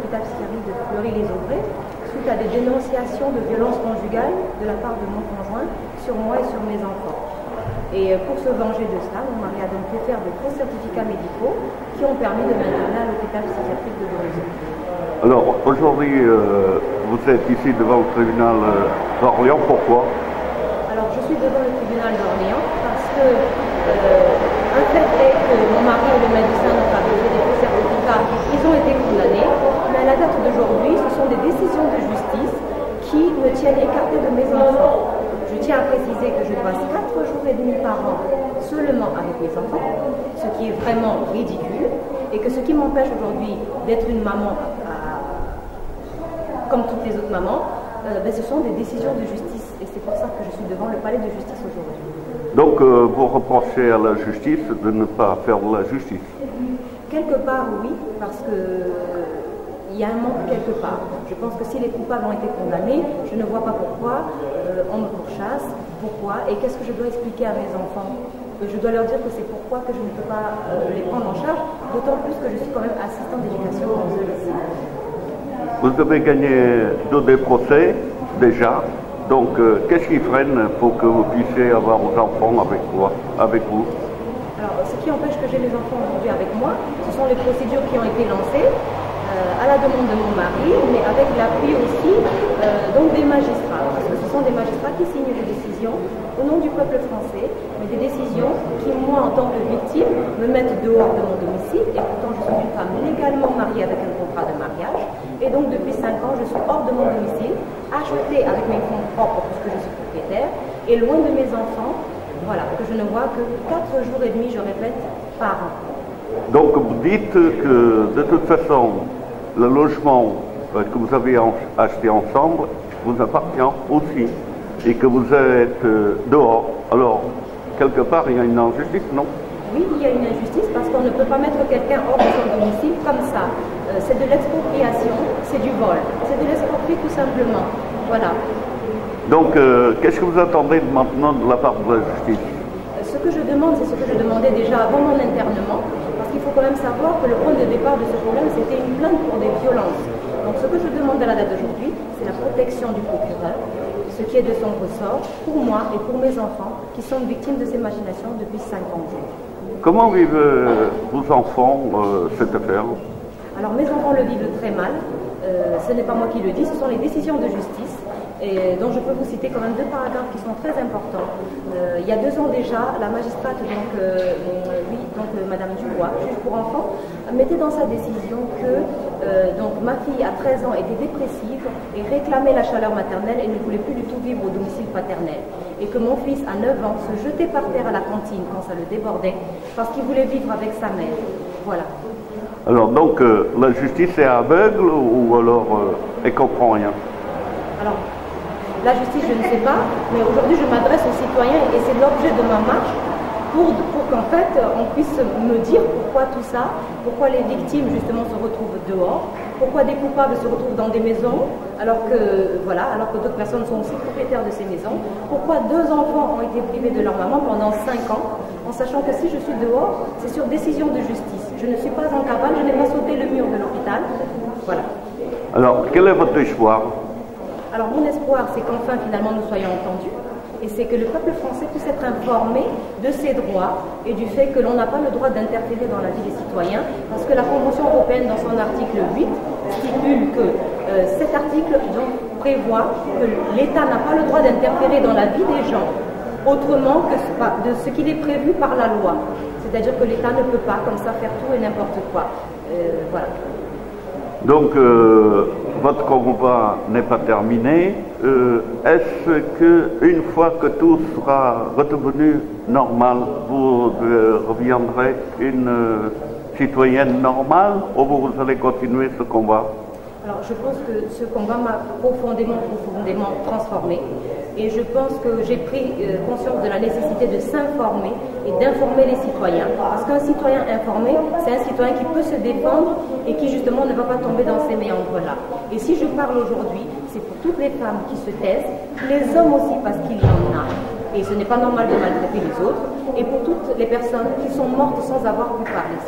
l'hôpital psychiatrique de Fleury-les-Aubrais suite à des dénonciations de violences conjugales de la part de mon conjoint sur moi et sur mes enfants. Et pour se venger de cela, mon mari a donc fait faire de faux certificats médicaux qui ont permis de m'interner à l'hôpital psychiatrique de Dorouzé. Alors aujourd'hui, vous êtes ici devant le tribunal d'Orléans, pourquoi? Alors je suis devant le tribunal d'Orléans parce que un fait est que mon mari et le médecin n'ont pas fait des faux certificats, ils ont été condamnés, mais à la date d'aujourd'hui, ce sont des décisions de justice qui me tiennent écartée de mes enfants. Je tiens à préciser que je passe 4 jours et demi par an seulement avec mes enfants, ce qui est vraiment ridicule, et que ce qui m'empêche aujourd'hui d'être une maman comme toutes les autres mamans, ce sont des décisions de justice, et c'est pour ça que je suis devant le palais de justice aujourd'hui. Donc vous reprochez à la justice de ne pas faire de la justice? Quelque part oui, parce que il y a un manque quelque part. Je pense que si les coupables ont été condamnés, je ne vois pas pourquoi on me pourchasse, pourquoi, et qu'est-ce que je dois expliquer à mes enfants? Je dois leur dire que c'est pourquoi que je ne peux pas les prendre en charge, d'autant plus que je suis quand même assistante d'éducation dans eux ici. Vous avez gagné 2 des procès déjà, donc qu'est-ce qui freine pour que vous puissiez avoir vos enfants avec vous? Alors, ce qui empêche que j'ai les enfants aujourd'hui avec moi, ce sont les procédures qui ont été lancées à la demande de mon mari, mais avec l'appui aussi donc des magistrats, parce que ce sont des magistrats qui signent des décisions au nom du peuple français, mais des décisions qui, moi, en tant que victime, me mettent dehors de mon domicile, et pourtant je suis une femme légalement mariée avec un contrat de mariage, et donc depuis 5 ans, je suis hors de mon domicile, achetée avec mes fonds propres, puisque je suis propriétaire, et loin de mes enfants, voilà, que je ne vois que 4 jours et demi, je répète, par an. Donc vous dites que de toute façon, le logement que vous avez acheté ensemble vous appartient aussi et que vous êtes dehors. Alors, quelque part, il y a une injustice, non? Oui, il y a une injustice parce qu'on ne peut pas mettre quelqu'un hors de son domicile comme ça. C'est de l'expropriation, c'est du vol. C'est de l'escroquerie tout simplement. Voilà. Donc, qu'est-ce que vous attendez maintenant de la part de la justice? Ce que je demande, c'est ce que je demandais déjà avant mon internement, parce qu'il faut quand même savoir que le point de départ de ce problème, c'était une plainte pour des violences. Donc ce que je demande à la date d'aujourd'hui, c'est la protection du procureur, ce qui est de son ressort, pour moi et pour mes enfants, qui sont victimes de ces machinations depuis 5 ans. Comment vivent vos enfants cette affaire? Alors mes enfants le vivent très mal, ce n'est pas moi qui le dis, ce sont les décisions de justice. Et dont je peux vous citer quand même 2 paragraphes qui sont très importants. Il y a 2 ans déjà, la magistrate, Madame Dubois, juge pour enfants, mettait dans sa décision que ma fille à 13 ans était dépressive et réclamait la chaleur maternelle et ne voulait plus du tout vivre au domicile paternel. Et que mon fils à 9 ans se jetait par terre à la cantine quand ça le débordait parce qu'il voulait vivre avec sa mère. Voilà. Alors donc la justice est aveugle ou alors elle comprend rien? Alors, la justice, je ne sais pas, mais aujourd'hui, je m'adresse aux citoyens et c'est l'objet de ma marche pour qu'en fait, on puisse me dire pourquoi tout ça, pourquoi les victimes, justement, se retrouvent dehors, pourquoi des coupables se retrouvent dans des maisons, alors que d'autres personnes sont aussi propriétaires de ces maisons, pourquoi 2 enfants ont été privés de leur maman pendant 5 ans, en sachant que si je suis dehors, c'est sur décision de justice. Je ne suis pas en cabane, je n'ai pas sauté le mur de l'hôpital. Voilà. Alors, quel est votre espoir? Alors mon espoir, c'est qu'enfin finalement nous soyons entendus et c'est que le peuple français puisse être informé de ses droits et du fait que l'on n'a pas le droit d'interférer dans la vie des citoyens parce que la Convention européenne dans son article 8 stipule que cet article donc, prévoit que l'État n'a pas le droit d'interférer dans la vie des gens autrement que de ce qu'il est prévu par la loi. C'est-à-dire que l'État ne peut pas comme ça faire tout et n'importe quoi. Voilà. Donc, votre combat n'est pas terminé. Est-ce qu'une fois que tout sera redevenu normal, vous reviendrez une citoyenne normale ou vous allez continuer ce combat? Alors, je pense que ce combat m'a profondément transformée. Et je pense que j'ai pris conscience de la nécessité de s'informer et d'informer les citoyens. Parce qu'un citoyen informé, c'est un citoyen qui peut se défendre et qui justement ne va pas tomber dans ces méandres-là. Et si je parle aujourd'hui, c'est pour toutes les femmes qui se taisent, les hommes aussi parce qu'il y en a. Et ce n'est pas normal de maltraiter les autres. Et pour toutes les personnes qui sont mortes sans avoir pu parler.